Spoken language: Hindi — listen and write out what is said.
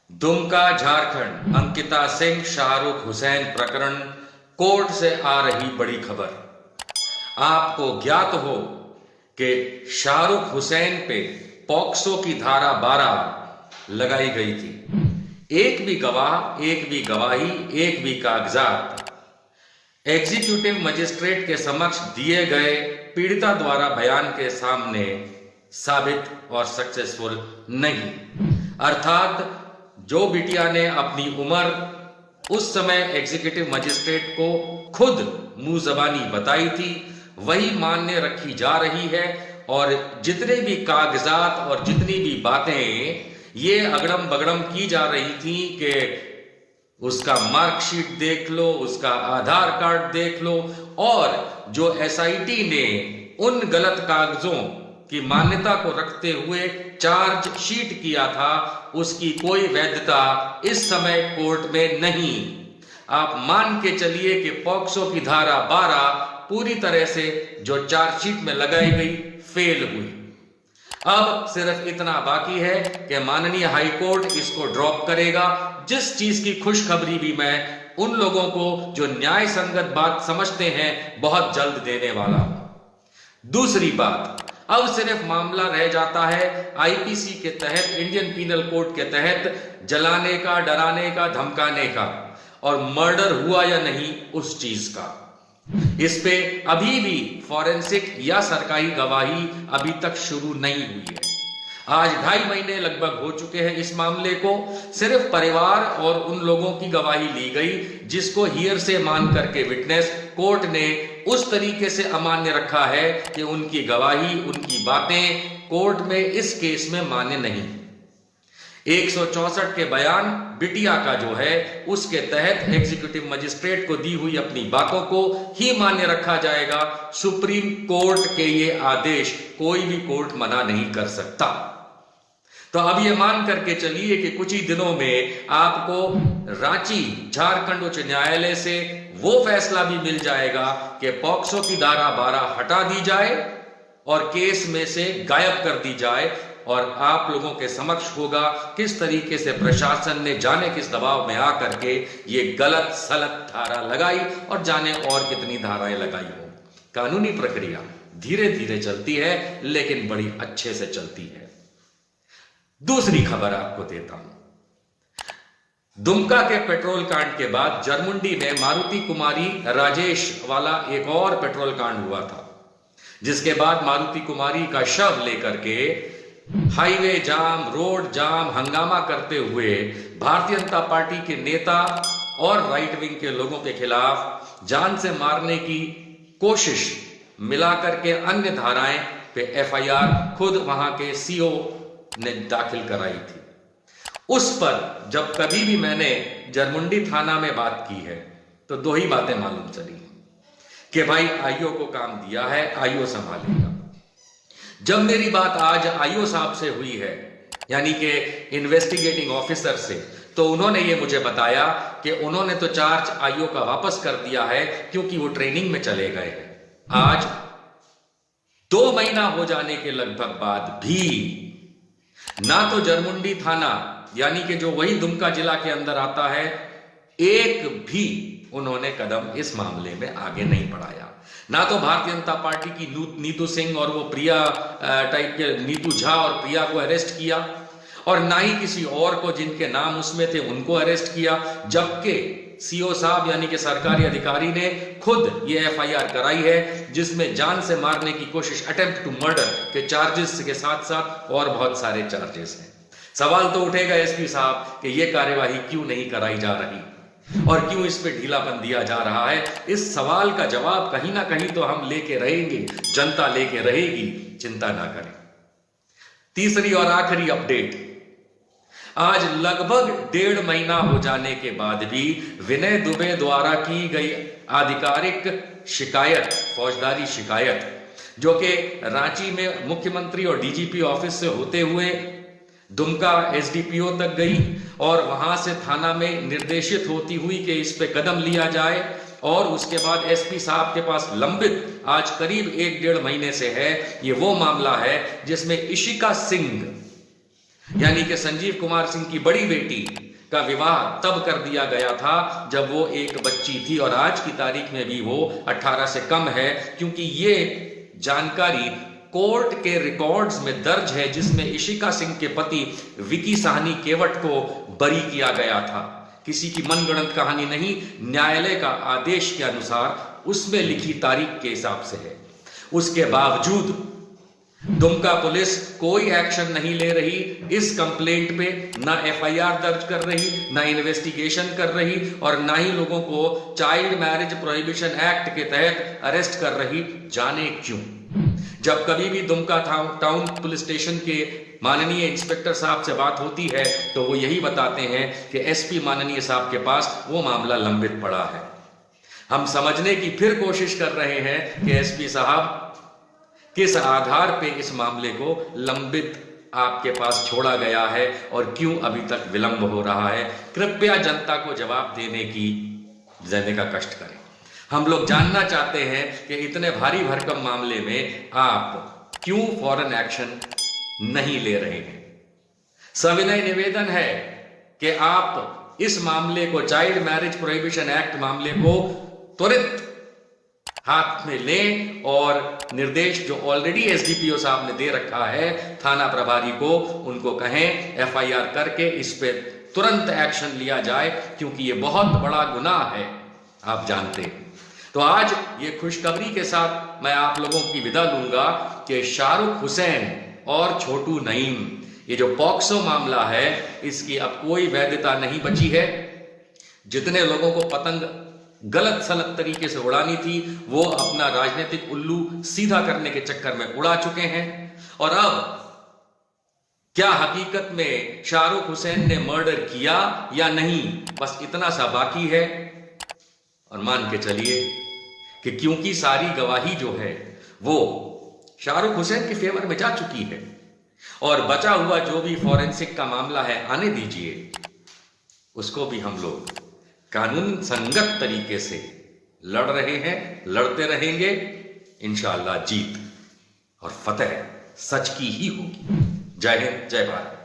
दुमका झारखंड, अंकिता सिंह शाहरुख हुसैन प्रकरण कोर्ट से आ रही बड़ी खबर। आपको ज्ञात हो कि शाहरुख हुसैन पे पॉक्सो की धारा 12 लगाई गई थी। एक भी गवाह, एक भी गवाही, एक भी कागजात एग्जीक्यूटिव मजिस्ट्रेट के समक्ष दिए गए पीड़िता द्वारा बयान के सामने साबित और सक्सेसफुल नहीं। अर्थात जो बिटिया ने अपनी उम्र उस समय एग्जीक्यूटिव मजिस्ट्रेट को खुद मुंह जबानी बताई थी, वही मान्य रखी जा रही है। और जितने भी कागजात और जितनी भी बातें ये अगड़म बगड़म की जा रही थी कि उसका मार्कशीट देख लो, उसका आधार कार्ड देख लो, और जो एसआईटी ने उन गलत कागजों की मान्यता को रखते हुए चार्जशीट किया था, उसकी कोई वैधता इस समय कोर्ट में नहीं। आप मान के चलिए कि पॉक्सो की धारा 12 पूरी तरह से जो चार्जशीट में लगाई गई फेल हुई। अब सिर्फ इतना बाकी है कि माननीय हाई कोर्ट इसको ड्रॉप करेगा, जिस चीज की खुशखबरी भी मैं उन लोगों को जो न्याय संगत बात समझते हैं बहुत जल्द देने वाला हूं। दूसरी बात, अब सिर्फ मामला रह जाता है आईपीसी के तहत, इंडियन पीनल कोड के तहत जलाने का, डराने का, धमकाने का और मर्डर हुआ या नहीं उस चीज का। इस पे अभी भी फॉरेंसिक या सरकारी गवाही अभी तक शुरू नहीं हुई है। आज 2.5 महीने लगभग हो चुके हैं इस मामले को। सिर्फ परिवार और उन लोगों की गवाही ली गई जिसको हियर से मान करके विटनेस कोर्ट ने उस तरीके से अमान्य रखा है कि उनकी गवाही, उनकी बातें कोर्ट में इस केस में मान्य नहीं। 164 के बयान बिटिया का जो है उसके तहत एग्जीक्यूटिव मजिस्ट्रेट को दी हुई अपनी बातों को ही मान्य रखा जाएगा। सुप्रीम कोर्ट के ये आदेश कोई भी कोर्ट मना नहीं कर सकता। तो अब ये मान करके चलिए कि कुछ ही दिनों में आपको रांची झारखंड उच्च न्यायालय से वो फैसला भी मिल जाएगा कि पॉक्सो की धारा 12 हटा दी जाए और केस में से गायब कर दी जाए। और आप लोगों के समक्ष होगा किस तरीके से प्रशासन ने जाने किस दबाव में आकर के ये गलत सलत धारा लगाई और जाने और कितनी धाराएं लगाई हो। कानूनी प्रक्रिया धीरे धीरे चलती है लेकिन बड़ी अच्छे से चलती है। दूसरी खबर आपको देता हूं। दुमका के पेट्रोल कांड के बाद जरमुंडी में मारुति कुमारी राजेश वाला एक और पेट्रोल कांड हुआ था, जिसके बाद मारुति कुमारी का शव लेकर के हाईवे जाम, रोड जाम, हंगामा करते हुए भारतीय जनता पार्टी के नेता और राइट विंग के लोगों के खिलाफ जान से मारने की कोशिश मिलाकर के अन्य धाराएं पे एफआईआर खुद वहां के सीओ ने दाखिल कराई थी। उस पर जब कभी भी मैंने जरमुंडी थाना में बात की है तो दो ही बातें मालूम चली कि भाई आईओ को काम दिया है, आईओ संभालेगा। जब मेरी बात आज आईओ साहब से हुई है, यानी कि इन्वेस्टिगेटिंग ऑफिसर से, तो उन्होंने ये मुझे बताया कि उन्होंने तो चार्ज आईओ का वापस कर दिया है क्योंकि वो ट्रेनिंग में चले गए हैं। आज 2 महीना हो जाने के लगभग बाद भी ना तो जरमुंडी थाना, यानी कि जो वही दुमका जिला के अंदर आता है, एक भी उन्होंने कदम इस मामले में आगे नहीं बढ़ाया। ना तो भारतीय जनता पार्टी की नीतू सिंह और वो प्रिया टाइप के नीतू झा और प्रिया को अरेस्ट किया, और ना ही किसी और को जिनके नाम उसमें थे उनको अरेस्ट किया, जबकि सीओ साहब यानी कि सरकारी अधिकारी ने खुद ये एफआईआर कराई है जिसमें जान से मारने की कोशिश, अटेम्प्ट टू मर्डर के चार्जेस के साथ साथ और बहुत सारे चार्जेस हैं। सवाल तो उठेगा एसपी साहब कि ये कार्यवाही क्यों नहीं कराई जा रही और क्यों इस पे ढीलापन दिया जा रहा है। इस सवाल का जवाब कहीं ना कहीं तो हम लेके रहेंगे, जनता लेके रहेगी, चिंता ना करें। तीसरी और आखिरी अपडेट, आज लगभग 1.5 महीना हो जाने के बाद भी विनय दुबे द्वारा की गई आधिकारिक शिकायत, फौजदारी शिकायत, जो कि रांची में मुख्यमंत्री और डीजीपी ऑफिस से होते हुए दुमका एसडीपीओ तक गई और वहां से थाना में निर्देशित होती हुई कि इस पे कदम लिया जाए, और उसके बाद एसपी साहब के पास लंबित आज करीब 1-1.5 महीने से है। ये वो मामला है जिसमें इशिका सिंह यानी कि संजीव कुमार सिंह की बड़ी बेटी का विवाह तब कर दिया गया था जब वो एक बच्ची थी, और आज की तारीख में भी वो 18 से कम है, क्योंकि ये जानकारी कोर्ट के रिकॉर्ड्स में दर्ज है, जिसमें इशिका सिंह के पति विकी साहनी केवट को बरी किया गया था। किसी की मनगढ़ंत कहानी नहीं, न्यायालय का आदेश के अनुसार उसमें लिखी तारीख के हिसाब से है। उसके बावजूद दुमका पुलिस कोई एक्शन नहीं ले रही इस कंप्लेंट पे, ना एफआईआर दर्ज कर रही, ना इन्वेस्टिगेशन कर रही, और ना ही लोगों को चाइल्ड मैरिज प्रोहिबिशन एक्ट के तहत अरेस्ट कर रही। जाने क्यों? जब कभी भी दुमका टाउन पुलिस स्टेशन के माननीय इंस्पेक्टर साहब से बात होती है तो वो यही बताते हैं कि एसपी माननीय साहब के पास वो मामला लंबित पड़ा है। हम समझने की फिर कोशिश कर रहे हैं कि एसपी साहब किस आधार पे इस मामले को लंबित आपके पास छोड़ा गया है और क्यों अभी तक विलंब हो रहा है। कृपया जनता को जवाब देने का कष्ट करें। हम लोग जानना चाहते हैं कि इतने भारी भरकम मामले में आप क्यों फौरन एक्शन नहीं ले रहे हैं। सविनय निवेदन है कि आप इस मामले को, चाइल्ड मैरिज प्रोहिबिशन एक्ट मामले को त्वरित हाथ में लें और निर्देश जो ऑलरेडी एसडीपीओ साहब ने दे रखा है थाना प्रभारी को, उनको कहें एफआईआर करके इस पे तुरंत एक्शन लिया जाए, क्योंकि ये बहुत बड़ा गुनाह है, आप जानते हैं। तो आज ये खुशखबरी के साथ मैं आप लोगों की विदा लूंगा कि शाहरुख हुसैन और छोटू नईम, ये जो पॉक्सो मामला है, इसकी अब कोई वैधता नहीं बची है। जितने लोगों को पतंग गलत सलत तरीके से उड़ानी थी वो अपना राजनीतिक उल्लू सीधा करने के चक्कर में उड़ा चुके हैं। और अब क्या हकीकत में शाहरुख हुसैन ने मर्डर किया या नहीं, बस इतना सा बाकी है। और मान के चलिए कि क्योंकि सारी गवाही जो है वो शाहरुख हुसैन के फेवर में जा चुकी है, और बचा हुआ जो भी फॉरेंसिक का मामला है आने दीजिए, उसको भी हम लोग कानून संगत तरीके से लड़ रहे हैं, लड़ते रहेंगे। इंशाअल्लाह जीत और फतेह सच की ही होगी। जय हिंद, जय भारत।